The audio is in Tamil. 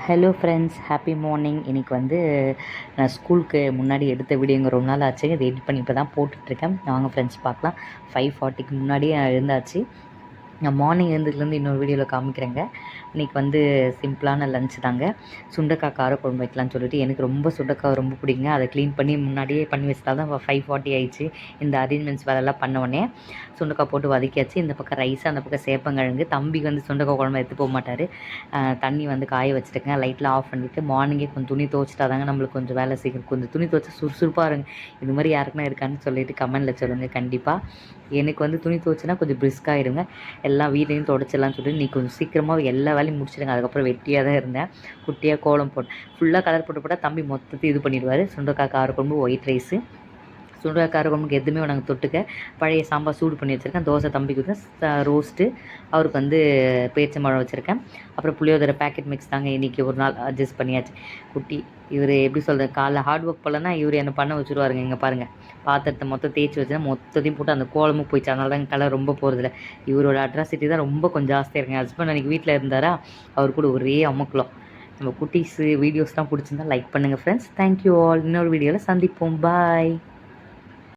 Hello friends, happy morning. இன்றைக்கி வந்து நான் ஸ்கூலுக்கு முன்னாடி எடுத்த வீடியோங்க ரொம்ப நாள் ஆச்சு. இதை எடிட் பண்ணி இப்போ தான் போட்டுட்ருக்கேன். வாங்க ஃப்ரெண்ட்ஸ் பார்க்கலாம். 5:40க்கு முன்னாடியே எழுந்தாச்சு. நான் மார்னிங் எழுந்ததுலேருந்து இன்னொரு வீடியோவில் காமிக்கிறேங்க. இன்றைக்கி வந்து சிம்பிளான லன்ச் தாங்க. சுண்டைக்காய் காரக்குழம்பு வைக்கலான்னு சொல்லிட்டு, எனக்கு ரொம்ப சுண்டைக்காய் ரொம்ப பிடிக்குங்க. அதை க்ளீன் பண்ணி முன்னாடியே பண்ணி வச்சுட்டா தான் 5:40 ஆயிடுச்சு. இந்த அரேஞ்ச்மெண்ட்ஸ் வேலைலாம் பண்ண உடனே சுண்டைக்காய் போட்டு வதக்கியாச்சு. இந்த பக்கம் ரைஸ், அந்த பக்கம் சேப்பங்கிழங்கு. தம்பிக்கு வந்து சுண்டைக்காய் குழம்பு எடுத்து போக மாட்டார். தண்ணி வந்து காய வச்சுட்டுங்க. லைட்லாம் ஆஃப் பண்ணிவிட்டு மார்னிங்கே கொஞ்சம் துணி துவைச்சிட்டா தாங்க நம்மளுக்கு கொஞ்சம் வேலை சீக்கிரம். கொஞ்சம் துணி துவைச்சா சுறுசுறுப்பாக இருங்க. இது மாதிரி யாருக்குன்னா இருக்கான்னு சொல்லிட்டு கமெண்டில் சொல்லுங்கள். கண்டிப்பாக எனக்கு வந்து துணி துவைச்சினா கொஞ்சம் பிரிஸ்காகிடுங்க. எல்லாம் வீட்டையும் தொடச்சிடலான்னு சொல்லிட்டு இன்றைக்கி கொஞ்சம் சீக்கிரமாக எல்லா வேலையும் முடிச்சிடுங்க. அதுக்கப்புறம் வெட்டியாக தான் இருந்தேன். குட்டியாக கோலம் போட்டு ஃபுல்லாக கலர் போட்டால் தம்பி மொத்தத்தையும் இது பண்ணிடுவார். சுண்டைக்காய் காரக்குழம்பு, ஒயிட் ரைஸு. சுண்டைக்காய் காரக்குழம்புக்கு எதுவுமே நாங்கள் தொட்டுக்க பழைய சாம்பார் சூடு பண்ணி வச்சுருக்கேன். தோசை தம்பிக்கு வந்து ரோஸ்ட்டு, அவருக்கு வந்து பேரிச்சம்பழம் வச்சுருக்கேன். அப்புறம் புளியோதரை பேக்கெட் மிக்ஸ் தாங்க இன்றைக்கி ஒரு நாள் அட்ஜஸ்ட் பண்ணியாச்சு. குட்டி இவர் எப்படி சொல்கிறது, காலைல ஹார்ட் ஒர்க் பண்ணலன்னா இவர் என்னை பண்ண வச்சுருவாருங்க. இங்கே பாருங்கள், பாத்திரத்தை மொத்தம் தேய்ச்சி வச்சுன்னா மொத்தத்தையும் போட்டு அந்த கோலமும் போயிடுச்சு. அதனால தான் கலர் ரொம்ப போகிறதில்ல. இவரோட அட்ராசிட்டி தான் ரொம்ப கொஞ்சம் ஜாஸ்தியாக இருக்குங்க. ஹஸ்பண்ட் அன்றைக்கி வீட்டில் இருந்தாரா, அவர் கூட ஒரே அமுக்கலாம். நம்ம குட்டீஸு வீடியோஸ்லாம் பிடிச்சிருந்தா லைக் பண்ணுங்கள் ஃப்ரெண்ட்ஸ். Thank you all. இன்னொரு வீடியோவில் சந்திப்போம். பாய்.